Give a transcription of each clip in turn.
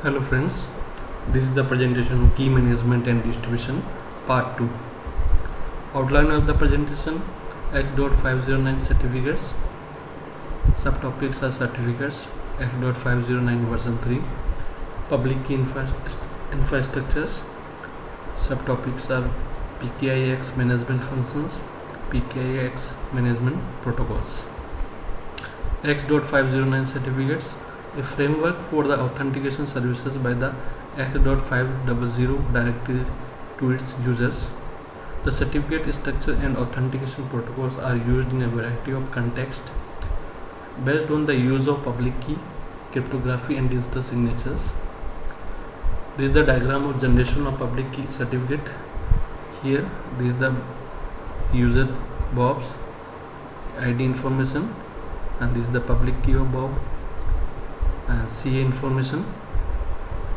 Hello friends, this is the presentation of Key Management and Distribution Part 2. Outline of the presentation: X.509 certificates. Subtopics are certificates, X.509 version 3. Public key infrastructures. Subtopics are PKIX management functions, PKIX management protocols. X.509 certificates, a framework for the authentication services by the X.500 directory to its users. The certificate structure and authentication protocols are used in a variety of contexts based on the use of public key, cryptography and digital signatures. This is the diagram of generation of public key certificate. Here, this is the user Bob's ID information, and this is the public key of Bob and CA information,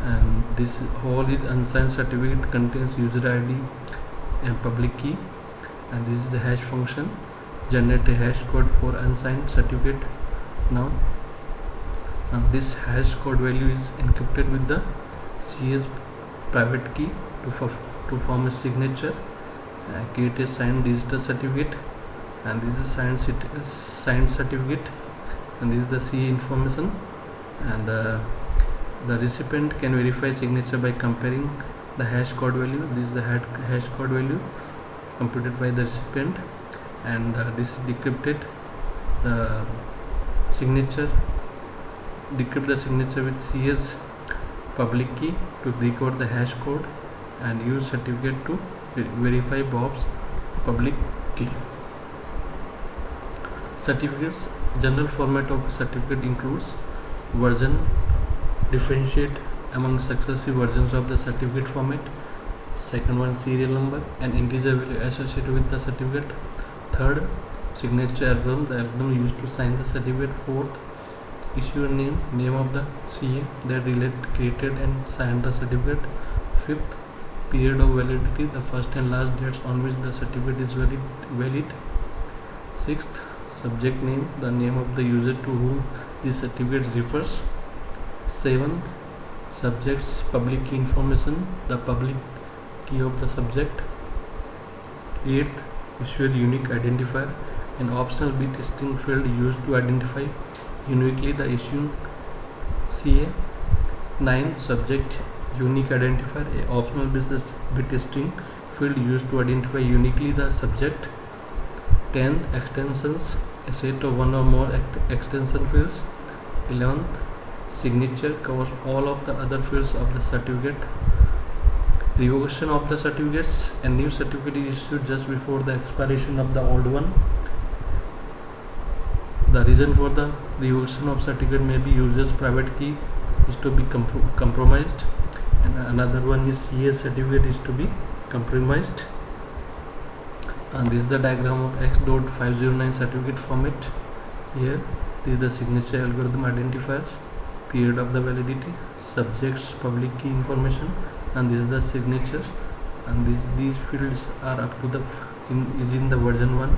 and this whole is unsigned certificate contains user ID and public key, and this is the hash function, generate a hash code for unsigned certificate. Now this hash code value is encrypted with the CA's private key to form a signature, create a signed digital certificate, and this is signed certificate, and this is the CA information, and the recipient can verify signature by comparing the hash code value. This is the hash code value computed by the recipient, and this is decrypted. The signature decrypt the signature with CA's public key to decode the hash code and use certificate to verify Bob's public key. Certificates. General format of certificate includes version, differentiate among successive versions of the certificate format. Second one, serial number and integer value associated with the certificate. Third, signature algorithm, the algorithm used to sign the certificate. Fourth, issuer name of the CA that created and signed the certificate. Fifth, period of validity, the first and last dates on which the certificate is valid. Sixth, subject name, the name of the user to whom this certificate refers. Seventh, subject's public key information, the public key of the subject. Eighth, issuer unique identifier, an optional bit string field used to identify uniquely the issuing CA. Ninth, subject unique identifier, an optional bit string field used to identify uniquely the subject. 10th, extensions, a set of one or more extension fields. 11th, signature, covers all of the other fields of the certificate. Revocation of the certificates, a new certificate is issued just before the expiration of the old one. The reason for the revocation of certificate may be user's private key is to be compromised, and another one is CA's certificate is to be compromised. And this is the diagram of X.509 certificate format. Here, this is the signature algorithm identifiers, period of the validity, subject's public key information, and this is the signature, and these fields are up to the in the version 1,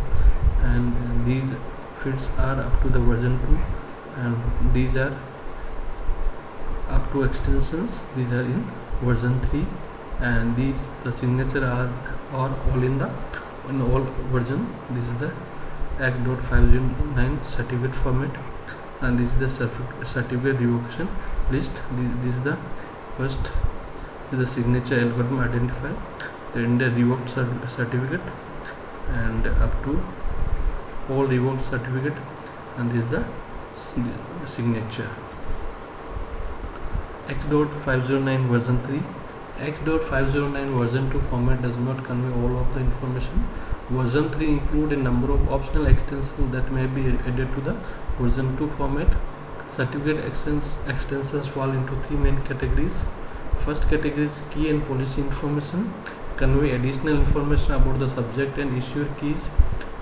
and these fields are up to the version 2, and these are up to extensions, these are in version 3, and the signature are all in all version. This is the X.509 certificate format, and this is the certificate revocation list. This is the first is the signature algorithm identifier, then the revoked certificate, and up to all revoked certificate, and this is the signature. X.509 version 3. X.509 version 2 format does not convey all of the information. Version 3 include a number of optional extensions that may be added to the version 2 format. Certificate extensions fall into three main categories. First category is key and policy information, convey additional information about the subject and issuer keys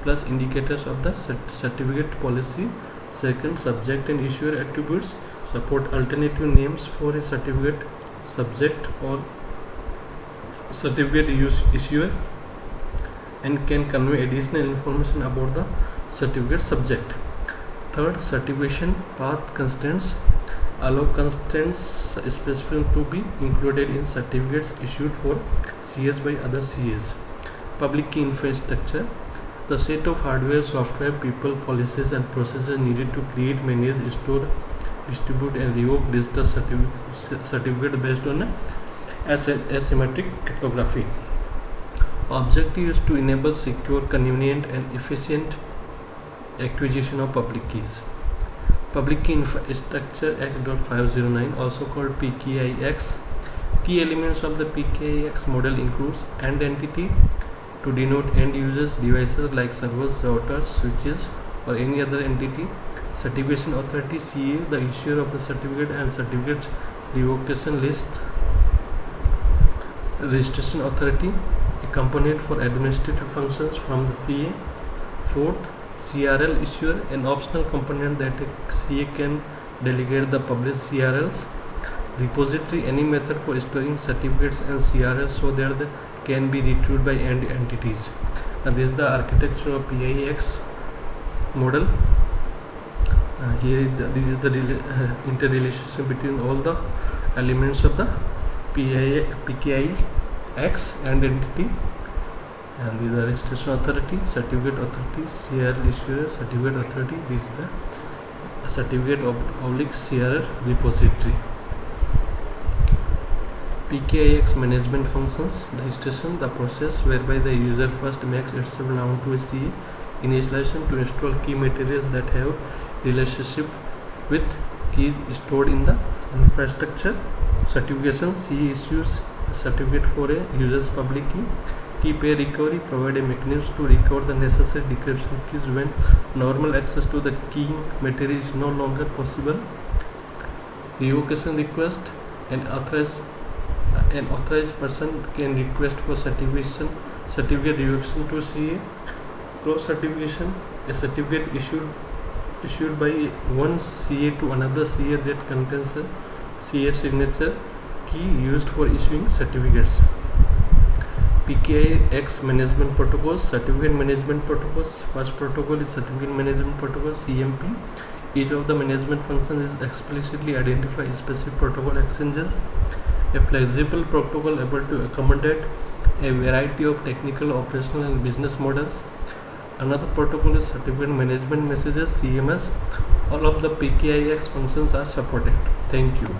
plus indicators of the certificate policy. Second, subject and issuer attributes, support alternative names for a certificate subject or certificate issuer, and can convey additional information about the certificate subject. Third, certification path constraints, allow constraints specific to be included in certificates issued for CS by other CAs. Public key infrastructure. The set of hardware, software, people, policies and processes needed to create, manage, store, distribute and revoke digital certificate based on asymmetric cryptography. Objective is to enable secure, convenient and efficient acquisition of public keys. Public Key Infrastructure Act 509, also called PKI-X. Key elements of the PKI-X model includes AND entity to denote end users, devices like servers, routers, switches or any other entity. Certification authority CA, the issuer of the certificate and certificate revocation list. Registration authority, a component for administrative functions from the CA. Fourth, CRL issuer, an optional component that a CA can delegate the published CRLs. Repository, any method for storing certificates and CRLs so that they can be retrieved by end entities. And this is the architecture of PKI-X model. This is the interrelationship between all the elements of the PKI-X and entity. And these are registration authority, certificate authority, CRL issuer, certificate authority. This is the certificate of CRL repository. PKI-X management functions. Registration, the process whereby the user first makes itself known to a CA. Initialization, to install key materials that have relationship with keys stored in the infrastructure. Certification, CA issues a certificate for a user's public key. Key pair recovery, provide a mechanism to recover the necessary decryption keys when normal access to the key material is no longer possible. Revocation request, an authorized person can request for certificate revocation to CA. Cross certification, a certificate issued by one CA to another CA that contains a CA signature key used for issuing certificates. PKI-X management protocols, certificate management protocols. First protocol is certificate management protocol, CMP. Each of the management functions is explicitly identified specific protocol exchanges. A flexible protocol able to accommodate a variety of technical, operational and business models. Another protocol is certificate management messages, CMS. All of the PKI-X functions are supported. Thank you.